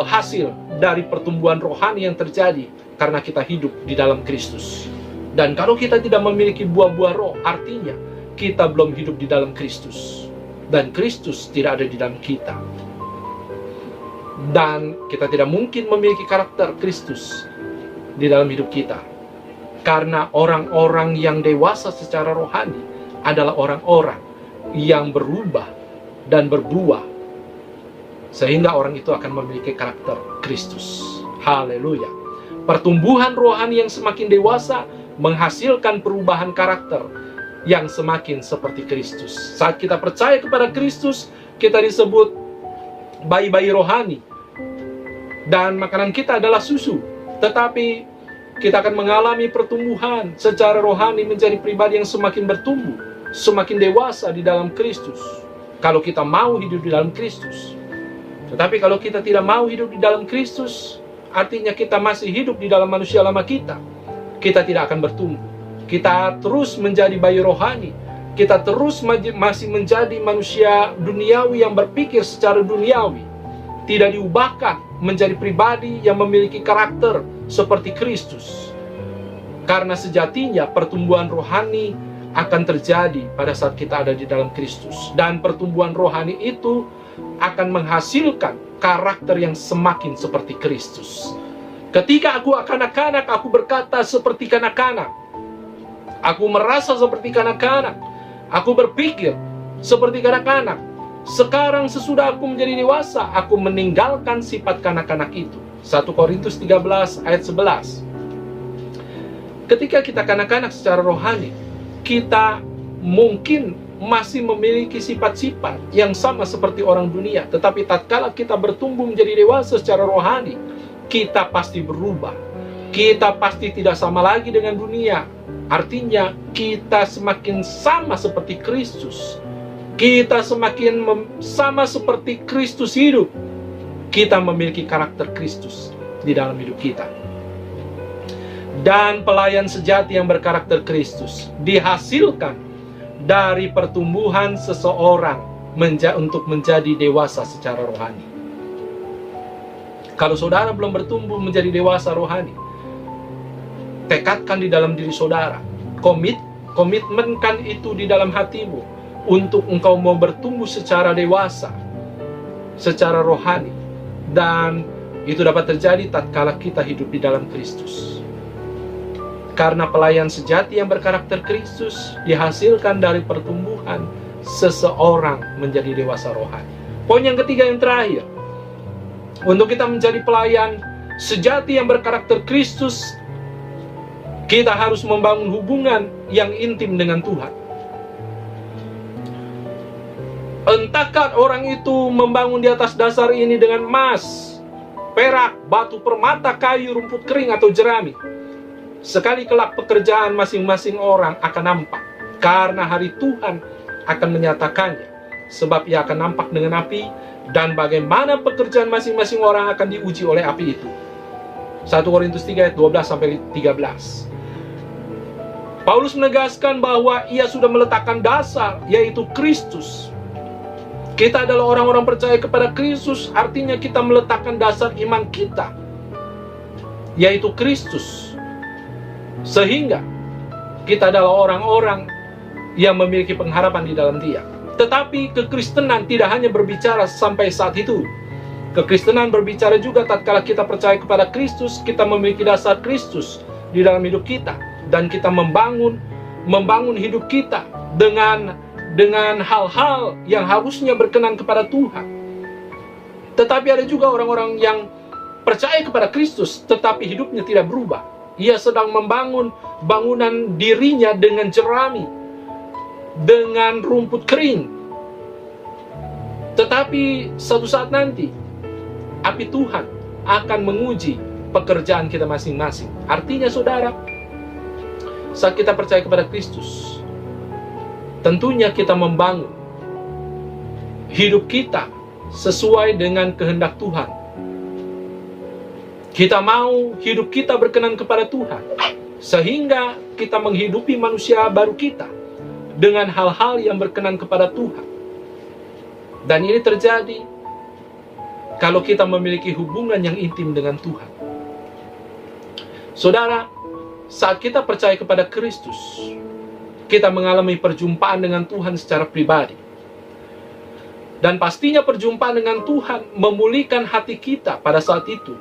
hasil dari pertumbuhan rohani yang terjadi karena kita hidup di dalam Kristus. Dan kalau kita tidak memiliki buah-buah roh, artinya kita belum hidup di dalam Kristus. Dan Kristus tidak ada di dalam kita. Dan kita tidak mungkin memiliki karakter Kristus di dalam hidup kita. Karena orang-orang yang dewasa secara rohani adalah orang-orang yang berubah dan berbuah, sehingga orang itu akan memiliki karakter Kristus. Haleluya. Pertumbuhan rohani yang semakin dewasa menghasilkan perubahan karakter yang semakin seperti Kristus. Saat kita percaya kepada Kristus, kita disebut bayi-bayi rohani. Dan makanan kita adalah susu. Tetapi kita akan mengalami pertumbuhan secara rohani menjadi pribadi yang semakin bertumbuh, semakin dewasa di dalam Kristus. Kalau kita mau hidup di dalam Kristus. Tetapi kalau kita tidak mau hidup di dalam Kristus, artinya kita masih hidup di dalam manusia lama kita. Kita tidak akan bertumbuh. Kita terus menjadi bayi rohani. Kita terus masih menjadi manusia duniawi yang berpikir secara duniawi. Tidak diubahkan menjadi pribadi yang memiliki karakter seperti Kristus. Karena sejatinya pertumbuhan rohani akan terjadi pada saat kita ada di dalam Kristus. Dan pertumbuhan rohani itu akan menghasilkan karakter yang semakin seperti Kristus. Ketika aku kanak-kanak, aku berkata seperti kanak-kanak. Aku merasa seperti kanak-kanak. Aku berpikir seperti kanak-kanak. Sekarang sesudah aku menjadi dewasa, aku meninggalkan sifat kanak-kanak itu. 1 Korintus 13 ayat 11. Ketika kita kanak-kanak secara rohani, kita mungkin masih memiliki sifat-sifat yang sama seperti orang dunia. Tetapi tatkala kita bertumbuh menjadi dewasa secara rohani, kita pasti berubah. Kita pasti tidak sama lagi dengan dunia. Artinya kita semakin sama seperti Kristus. Kita semakin sama seperti Kristus hidup. Kita memiliki karakter Kristus di dalam hidup kita. Dan pelayan sejati yang berkarakter Kristus dihasilkan dari pertumbuhan seseorang untuk menjadi dewasa secara rohani. Kalau saudara belum bertumbuh menjadi dewasa rohani, tekadkan di dalam diri saudara, komitmenkan itu di dalam hatimu untuk engkau mau bertumbuh secara dewasa, secara rohani, dan itu dapat terjadi tatkala kita hidup di dalam Kristus. Karena pelayan sejati yang berkarakter Kristus dihasilkan dari pertumbuhan seseorang menjadi dewasa rohani. Poin yang ketiga yang terakhir, untuk kita menjadi pelayan sejati yang berkarakter Kristus, kita harus membangun hubungan yang intim dengan Tuhan. Entahkah orang itu membangun di atas dasar ini dengan emas, perak, batu permata, kayu, rumput kering, atau jerami. Sekali kelak pekerjaan masing-masing orang akan nampak, karena hari Tuhan akan menyatakannya. Sebab ia akan nampak dengan api, dan bagaimana pekerjaan masing-masing orang akan diuji oleh api itu. 1 Korintus 3 ayat 12-13. Paulus menegaskan bahwa ia sudah meletakkan dasar, yaitu Kristus. Kita adalah orang-orang percaya kepada Kristus, artinya kita meletakkan dasar iman kita, yaitu Kristus. Sehingga kita adalah orang-orang yang memiliki pengharapan di dalam Dia. Tetapi kekristenan tidak hanya berbicara sampai saat itu. Kekristenan berbicara juga tatkala kita percaya kepada Kristus, kita memiliki dasar Kristus di dalam hidup kita. Dan kita membangun hidup kita dengan hal-hal yang harusnya berkenan kepada Tuhan. Tetapi ada juga orang-orang yang percaya kepada Kristus, tetapi hidupnya tidak berubah. Ia sedang membangun bangunan dirinya dengan jerami, dengan rumput kering. Tetapi suatu saat nanti, api Tuhan akan menguji pekerjaan kita masing-masing. Artinya saudara, saat kita percaya kepada Kristus, tentunya kita membangun hidup kita sesuai dengan kehendak Tuhan. Kita mau hidup kita berkenan kepada Tuhan, sehingga kita menghidupi manusia baru kita dengan hal-hal yang berkenan kepada Tuhan. Dan ini terjadi kalau kita memiliki hubungan yang intim dengan Tuhan. Saudara, saat kita percaya kepada Kristus, kita mengalami perjumpaan dengan Tuhan secara pribadi. Dan pastinya perjumpaan dengan Tuhan memulihkan hati kita pada saat itu.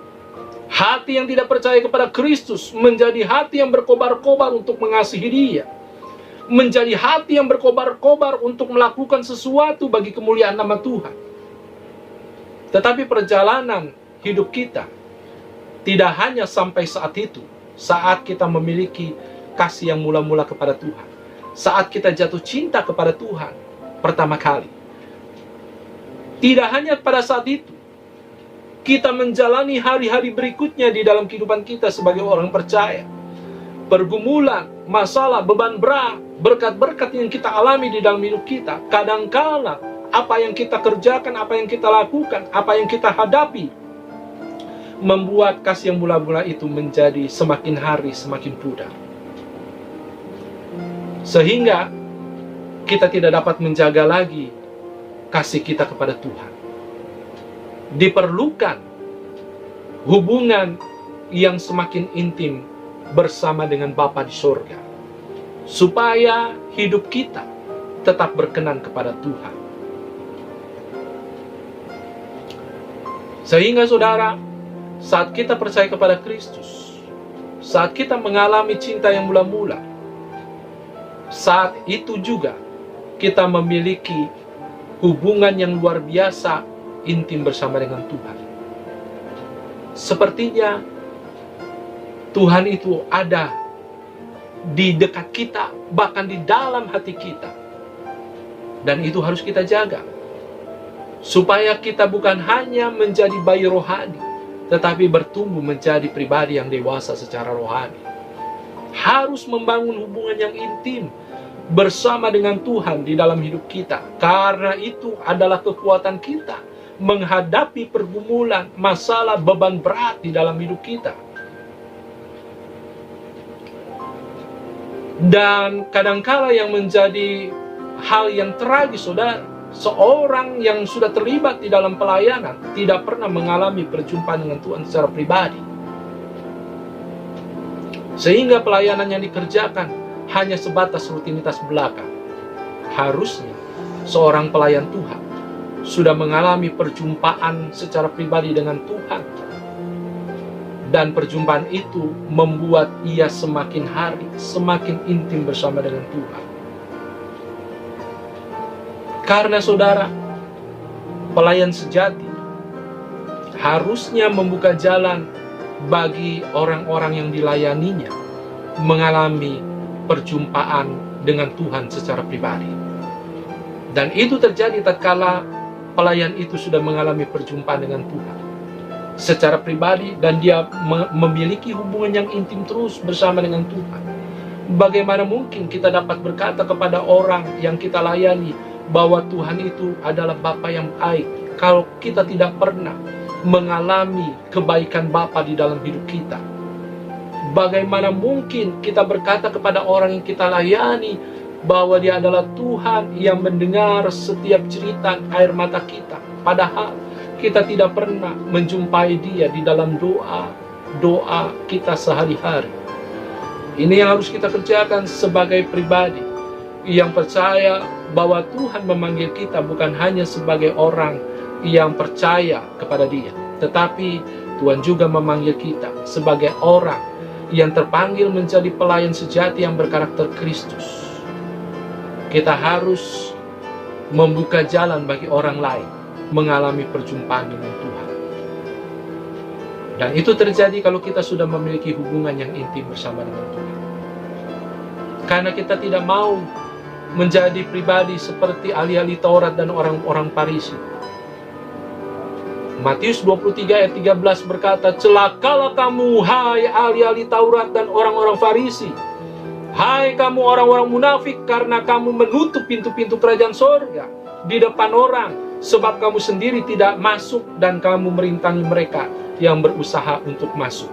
Hati yang tidak percaya kepada Kristus menjadi hati yang berkobar-kobar untuk mengasihi Dia. Menjadi hati yang berkobar-kobar untuk melakukan sesuatu bagi kemuliaan nama Tuhan. Tetapi perjalanan hidup kita tidak hanya sampai saat itu. Saat kita memiliki kasih yang mula-mula kepada Tuhan. Saat kita jatuh cinta kepada Tuhan pertama kali. Tidak hanya pada saat itu. Kita menjalani hari-hari berikutnya di dalam kehidupan kita sebagai orang percaya. Pergumulan, masalah, beban berat, berkat-berkat yang kita alami di dalam hidup kita. Kadangkala apa yang kita kerjakan, apa yang kita lakukan, apa yang kita hadapi, membuat kasih yang mula-mula itu menjadi semakin hari semakin pudar. Sehingga kita tidak dapat menjaga lagi kasih kita kepada Tuhan. Diperlukan hubungan yang semakin intim bersama dengan Bapa di surga, supaya hidup kita tetap berkenan kepada Tuhan. Sehingga saudara, saat kita percaya kepada Kristus, saat kita mengalami cinta yang mula-mula, saat itu juga kita memiliki hubungan yang luar biasa intim bersama dengan Tuhan. Sepertinya Tuhan itu ada di dekat kita, bahkan di dalam hati kita. Dan itu harus kita jaga, supaya kita bukan hanya menjadi bayi rohani, tetapi bertumbuh menjadi pribadi yang dewasa secara rohani. Harus membangun hubungan yang intim bersama dengan Tuhan di dalam hidup kita, karena itu adalah kekuatan kita menghadapi pergumulan, masalah, beban berat di dalam hidup kita. Dan kadangkala yang menjadi hal yang tragis, saudara, seorang yang sudah terlibat di dalam pelayanan tidak pernah mengalami perjumpaan dengan Tuhan secara pribadi, sehingga pelayanan yang dikerjakan hanya sebatas rutinitas belaka. Harusnya seorang pelayan Tuhan sudah mengalami perjumpaan secara pribadi dengan Tuhan, dan perjumpaan itu membuat ia semakin hari semakin intim bersama dengan Tuhan. Karena saudara, pelayan sejati harusnya membuka jalan bagi orang-orang yang dilayaninya mengalami perjumpaan dengan Tuhan secara pribadi. Dan itu terjadi tatkala pelayan itu sudah mengalami perjumpaan dengan Tuhan secara pribadi, dan dia memiliki hubungan yang intim terus bersama dengan Tuhan. Bagaimana mungkin kita dapat berkata kepada orang yang kita layani bahwa Tuhan itu adalah Bapa yang baik kalau kita tidak pernah mengalami kebaikan Bapa di dalam hidup kita? Bagaimana mungkin kita berkata kepada orang yang kita layani bahwa dia adalah Tuhan yang mendengar setiap cerita air mata kita, padahal kita tidak pernah menjumpai dia di dalam doa kita sehari-hari? Ini yang harus kita kerjakan sebagai pribadi yang percaya bahwa Tuhan memanggil kita bukan hanya sebagai orang yang percaya kepada dia, tetapi Tuhan juga memanggil kita sebagai orang yang terpanggil menjadi pelayan sejati yang berkarakter Kristus. Kita harus membuka jalan bagi orang lain mengalami perjumpaan dengan Tuhan. Dan itu terjadi kalau kita sudah memiliki hubungan yang intim bersama dengan Tuhan. Karena kita tidak mau menjadi pribadi seperti ahli-ahli Taurat dan orang-orang Farisi. Matius 23 ayat 13 berkata, "Celakalah kamu, hai ahli-ahli Taurat dan orang-orang Farisi. Hai kamu orang-orang munafik, karena kamu menutup pintu-pintu kerajaan sorga di depan orang, sebab kamu sendiri tidak masuk dan kamu merintangi mereka yang berusaha untuk masuk."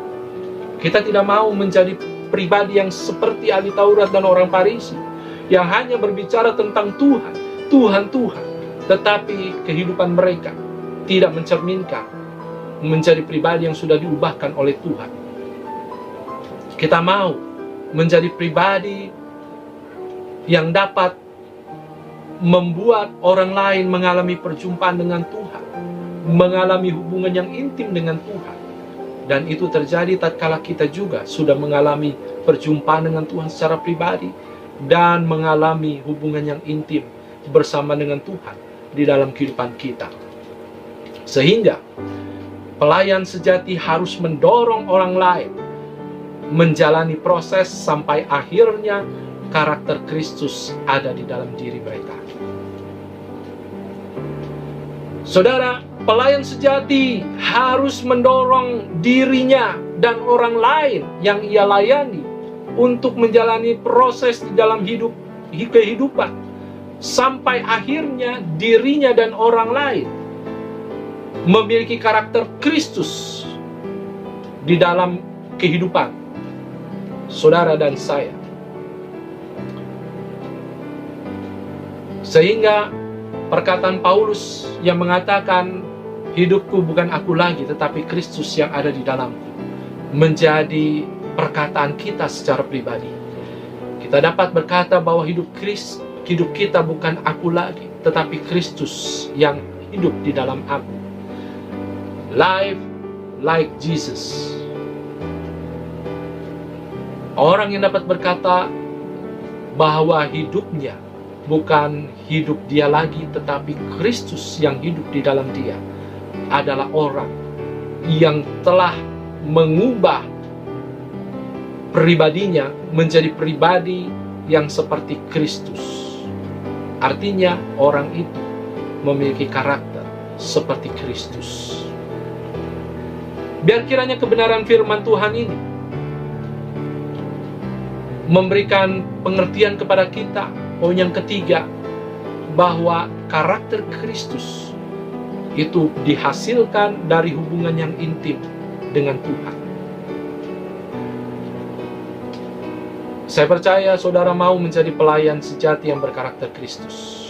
Kita tidak mau menjadi pribadi yang seperti ahli Taurat dan orang Farisi, yang hanya berbicara tentang Tuhan, Tuhan, Tuhan, tetapi kehidupan mereka tidak mencerminkan menjadi pribadi yang sudah diubahkan oleh Tuhan. Kita mau menjadi pribadi yang dapat membuat orang lain mengalami perjumpaan dengan Tuhan, mengalami hubungan yang intim dengan Tuhan. Dan itu terjadi tatkala kita juga sudah mengalami perjumpaan dengan Tuhan secara pribadi dan mengalami hubungan yang intim bersama dengan Tuhan di dalam kehidupan kita. Sehingga pelayan sejati harus mendorong orang lain menjalani proses sampai akhirnya karakter Kristus ada di dalam diri mereka. Saudara, pelayan sejati harus mendorong dirinya dan orang lain yang ia layani untuk menjalani proses di dalam kehidupan sampai akhirnya dirinya dan orang lain memiliki karakter Kristus di dalam kehidupan saudara dan saya. Sehingga perkataan Paulus yang mengatakan, "Hidupku bukan aku lagi, tetapi Kristus yang ada di dalamku," menjadi perkataan kita secara pribadi. Kita dapat berkata bahwa hidup kita bukan aku lagi, tetapi Kristus yang hidup di dalam aku. Life like Jesus. Orang yang dapat berkata bahwa hidupnya bukan hidup dia lagi, tetapi Kristus yang hidup di dalam dia, adalah orang yang telah mengubah pribadinya menjadi pribadi yang seperti Kristus. Artinya orang itu memiliki karakter seperti Kristus. Biar kiranya kebenaran firman Tuhan ini memberikan pengertian kepada kita. Poin yang ketiga, bahwa karakter Kristus itu dihasilkan dari hubungan yang intim dengan Tuhan. Saya percaya saudara mau menjadi pelayan sejati yang berkarakter Kristus.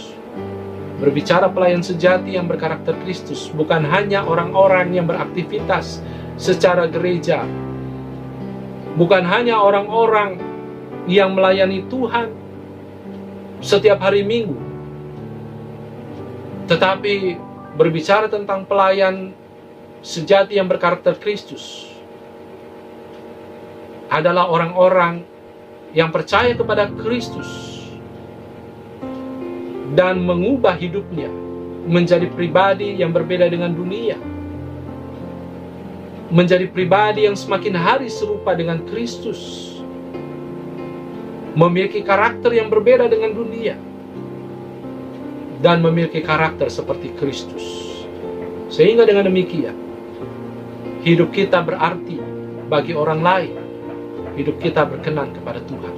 Berbicara pelayan sejati yang berkarakter Kristus, bukan hanya orang-orang yang beraktivitas secara gereja, bukan hanya orang-orang yang melayani Tuhan setiap hari Minggu, tetapi berbicara tentang pelayan sejati yang berkarakter Kristus adalah orang-orang yang percaya kepada Kristus dan mengubah hidupnya menjadi pribadi yang berbeda dengan dunia, menjadi pribadi yang semakin hari serupa dengan Kristus, memiliki karakter yang berbeda dengan dunia, dan memiliki karakter seperti Kristus. Sehingga dengan demikian, hidup kita berarti bagi orang lain, hidup kita berkenan kepada Tuhan.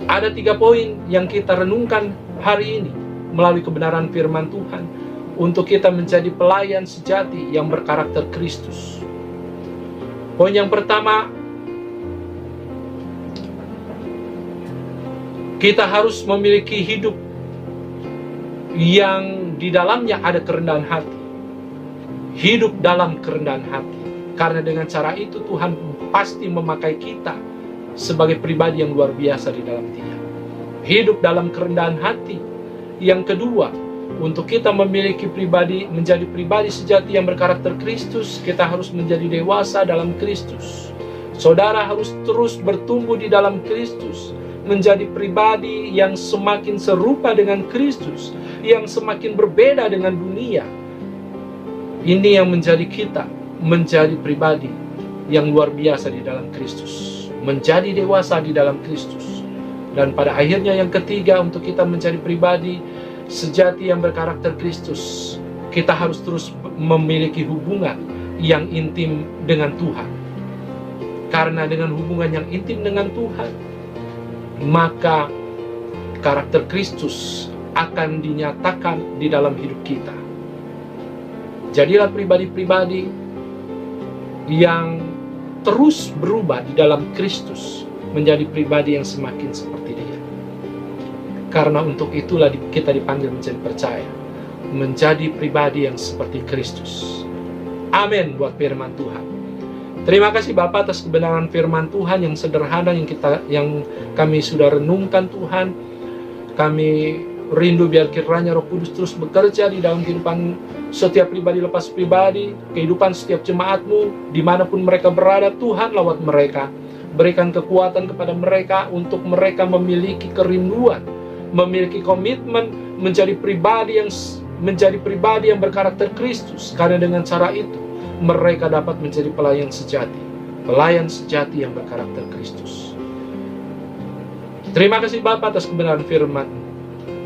Ada 3 poin yang kita renungkan hari ini melalui kebenaran firman Tuhan untuk kita menjadi pelayan sejati yang berkarakter Kristus. Poin yang pertama, kita harus memiliki hidup yang di dalamnya ada kerendahan hati. Hidup dalam kerendahan hati. Karena dengan cara itu Tuhan pasti memakai kita sebagai pribadi yang luar biasa di dalam Dia. Hidup dalam kerendahan hati. Yang kedua, untuk kita memiliki menjadi pribadi sejati yang berkarakter Kristus, kita harus menjadi dewasa dalam Kristus. Saudara harus terus bertumbuh di dalam Kristus, menjadi pribadi yang semakin serupa dengan Kristus, yang semakin berbeda dengan dunia. Ini yang menjadi kita, menjadi pribadi yang luar biasa di dalam Kristus, menjadi dewasa di dalam Kristus. Dan pada akhirnya yang ketiga, untuk kita menjadi pribadi sejati yang berkarakter Kristus, kita harus terus memiliki hubungan yang intim dengan Tuhan. Karena dengan hubungan yang intim dengan Tuhan, maka karakter Kristus akan dinyatakan di dalam hidup kita. Jadilah pribadi-pribadi yang terus berubah di dalam Kristus, menjadi pribadi yang semakin seperti Dia. Karena untuk itulah kita dipanggil menjadi percaya, menjadi pribadi yang seperti Kristus. Amin buat firman Tuhan. Terima kasih Bapak atas kebenaran firman Tuhan yang sederhana yang kami sudah renungkan Tuhan. Kami rindu biar kiranya Roh Kudus terus bekerja di dalam kehidupan setiap pribadi lepas pribadi, kehidupan setiap jemaat-Mu, dimanapun mereka berada. Tuhan lawat mereka, berikan kekuatan kepada mereka untuk mereka memiliki kerinduan, memiliki komitmen menjadi pribadi yang berkarakter Kristus. Karena dengan cara itu mereka dapat menjadi pelayan sejati yang berkarakter Kristus. Terima kasih Bapa atas kebenaran firman.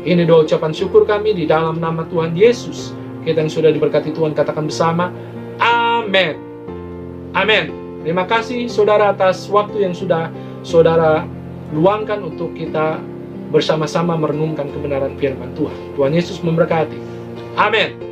Ini doa ucapan syukur kami di dalam nama Tuhan Yesus. Kita yang sudah diberkati Tuhan katakan bersama, amin. Amin. Terima kasih saudara atas waktu yang sudah saudara luangkan untuk kita bersama-sama merenungkan kebenaran firman Tuhan. Tuhan Yesus memberkati. Amin.